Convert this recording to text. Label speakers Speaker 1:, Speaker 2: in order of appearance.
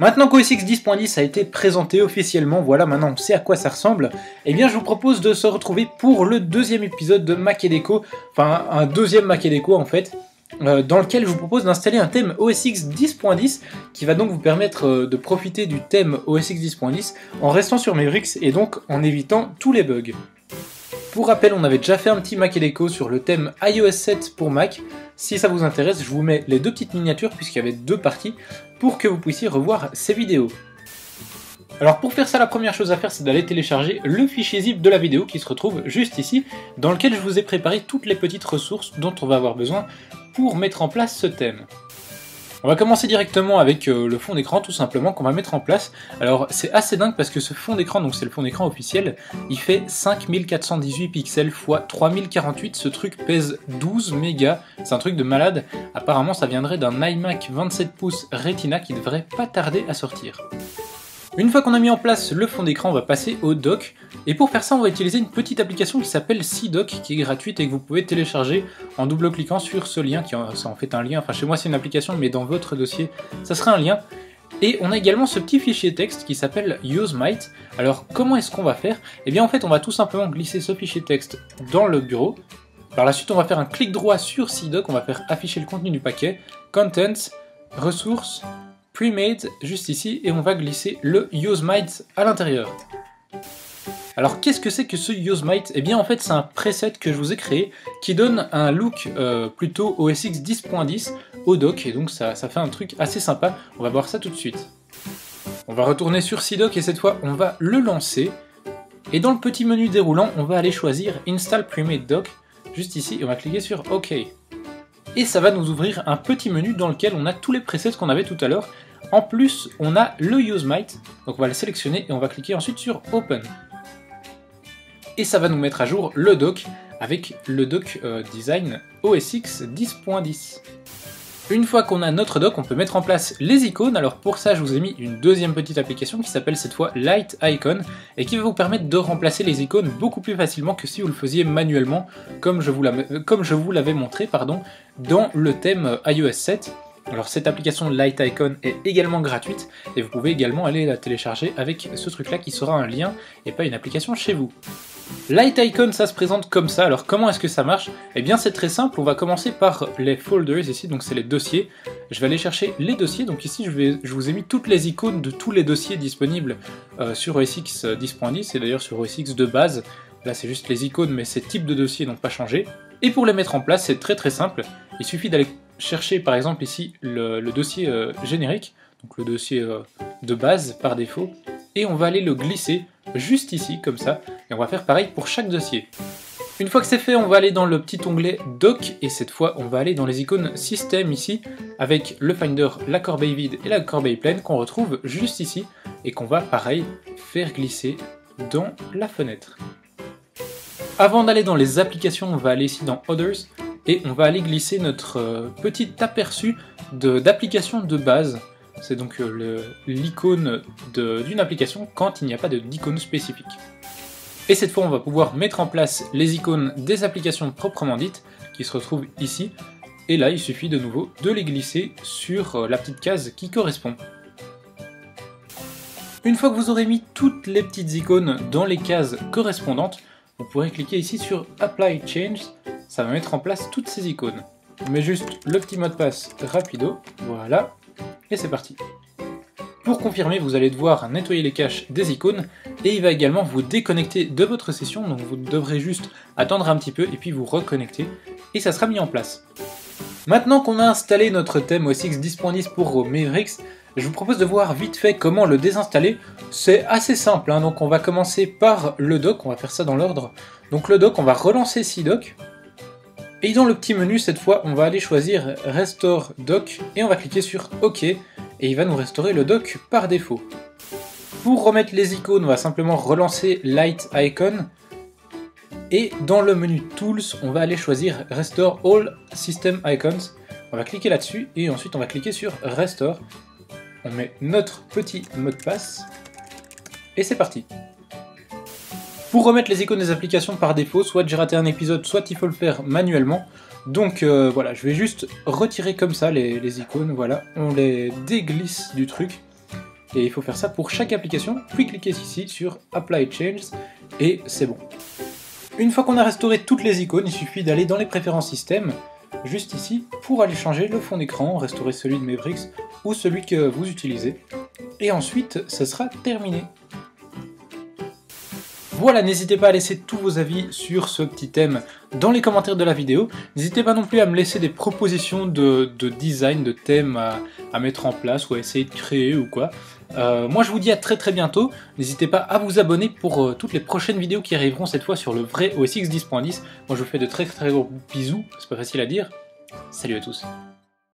Speaker 1: Maintenant qu'OS X 10.10 a été présenté officiellement, voilà, maintenant on sait à quoi ça ressemble, eh bien je vous propose de se retrouver pour le deuxième épisode de Mac et Déco, enfin un deuxième Mac et Déco en fait, dans lequel je vous propose d'installer un thème OS X 10.10 qui va donc vous permettre de profiter du thème OS X 10.10 en restant sur Mavericks et donc en évitant tous les bugs. Pour rappel, on avait déjà fait un petit Mac et Déco sur le thème iOS 7 pour Mac. Si ça vous intéresse, je vous mets les deux petites miniatures puisqu'il y avait deux parties pour que vous puissiez revoir ces vidéos. Alors pour faire ça, la première chose à faire, c'est d'aller télécharger le fichier zip de la vidéo qui se retrouve juste ici, dans lequel je vous ai préparé toutes les petites ressources dont on va avoir besoin pour mettre en place ce thème. On va commencer directement avec le fond d'écran tout simplement qu'on va mettre en place. Alors c'est assez dingue parce que ce fond d'écran, donc c'est le fond d'écran officiel, il fait 5418 pixels x 3048, ce truc pèse 12 mégas, c'est un truc de malade. Apparemment ça viendrait d'un iMac 27 pouces Retina qui devrait pas tarder à sortir. Une fois qu'on a mis en place le fond d'écran, on va passer au dock. Et pour faire ça, on va utiliser une petite application qui s'appelle CDock, qui est gratuite et que vous pouvez télécharger en double-cliquant sur ce lien, ça en fait un lien, enfin chez moi c'est une application, mais dans votre dossier, ça sera un lien. Et on a également ce petit fichier texte qui s'appelle UseMight. Alors comment est-ce qu'on va faire? Eh bien en fait, on va tout simplement glisser ce fichier texte dans le bureau. Par la suite, on va faire un clic droit sur CDock, on va faire afficher le contenu du paquet, Contents, Ressources, Premade, juste ici, et on va glisser le UseMight à l'intérieur. Alors qu'est-ce que c'est que ce UseMight? Eh bien en fait c'est un preset que je vous ai créé qui donne un look plutôt OS X 10.10 au dock, et donc ça fait un truc assez sympa, on va voir ça tout de suite. On va retourner sur CDock et cette fois on va le lancer, et dans le petit menu déroulant on va aller choisir Install Premade Dock, juste ici, et on va cliquer sur OK. Et ça va nous ouvrir un petit menu dans lequel on a tous les presets qu'on avait tout à l'heure. En plus, on a le UseMight, donc on va le sélectionner et on va cliquer ensuite sur Open. Et ça va nous mettre à jour le dock avec le dock design OS X 10.10. Une fois qu'on a notre dock, on peut mettre en place les icônes. Alors pour ça, je vous ai mis une deuxième petite application qui s'appelle cette fois Light Icon et qui va vous permettre de remplacer les icônes beaucoup plus facilement que si vous le faisiez manuellement, comme je vous l'avais montré dans le thème iOS 7. Alors cette application Light Icon est également gratuite et vous pouvez également aller la télécharger avec ce truc là qui sera un lien et pas une application chez vous. Light Icon, ça se présente comme ça. Alors comment est-ce que ça marche? Eh bien c'est très simple, on va commencer par les folders ici, donc c'est les dossiers. Je vais aller chercher les dossiers, donc ici je vous ai mis toutes les icônes de tous les dossiers disponibles sur OS X 10.10 et d'ailleurs sur OS X de base. Là c'est juste les icônes mais c'est type de dossier donc pas changé. Et pour les mettre en place c'est très simple, il suffit d'aller chercher par exemple ici le dossier générique, donc le dossier de base par défaut, et on va aller le glisser juste ici comme ça, et on va faire pareil pour chaque dossier. Une fois que c'est fait, on va aller dans le petit onglet Dock, et cette fois on va aller dans les icônes Système ici, avec le Finder, la corbeille vide et la corbeille pleine qu'on retrouve juste ici, et qu'on va pareil faire glisser dans la fenêtre. Avant d'aller dans les applications, on va aller ici dans Others, et on va aller glisser notre petit aperçu d'application de base. C'est donc l'icône d'une application quand il n'y a pas d'icône spécifique. Et cette fois, on va pouvoir mettre en place les icônes des applications proprement dites, qui se retrouvent ici. Et là, il suffit de nouveau de les glisser sur la petite case qui correspond. Une fois que vous aurez mis toutes les petites icônes dans les cases correspondantes, vous pourrez cliquer ici sur Apply Change, ça va mettre en place toutes ces icônes. On met juste le petit mot de passe rapido, voilà, et c'est parti. Pour confirmer, vous allez devoir nettoyer les caches des icônes, et il va également vous déconnecter de votre session, donc vous devrez juste attendre un petit peu et puis vous reconnecter, et ça sera mis en place. Maintenant qu'on a installé notre thème OS X 10.10 pour Mavericks, je vous propose de voir vite fait comment le désinstaller. C'est assez simple, hein, donc on va commencer par le dock, on va faire ça dans l'ordre. Donc le dock, on va relancer CDock, et dans le petit menu, cette fois, on va aller choisir Restore Dock, et on va cliquer sur OK, et il va nous restaurer le dock par défaut. Pour remettre les icônes, on va simplement relancer Light Icon, et dans le menu Tools, on va aller choisir Restore All System Icons. On va cliquer là-dessus, et ensuite on va cliquer sur Restore. On met notre petit mot de passe, et c'est parti. Pour remettre les icônes des applications par défaut, soit j'ai raté un épisode, soit il faut le faire manuellement. Donc voilà, je vais juste retirer comme ça les icônes, voilà, on les déglisse du truc. et il faut faire ça pour chaque application, puis cliquer ici sur Apply Changes, et c'est bon. Une fois qu'on a restauré toutes les icônes, il suffit d'aller dans les préférences système, juste ici, pour aller changer le fond d'écran, restaurer celui de Mavericks ou celui que vous utilisez, et ensuite ce sera terminé. Voilà, n'hésitez pas à laisser tous vos avis sur ce petit thème dans les commentaires de la vidéo. N'hésitez pas non plus à me laisser des propositions de design, de thèmes à mettre en place ou à essayer de créer ou quoi. Moi je vous dis à très bientôt. N'hésitez pas à vous abonner pour toutes les prochaines vidéos qui arriveront cette fois sur le vrai OS X 10.10. Moi je vous fais de très gros bisous, c'est pas facile à dire. Salut à tous.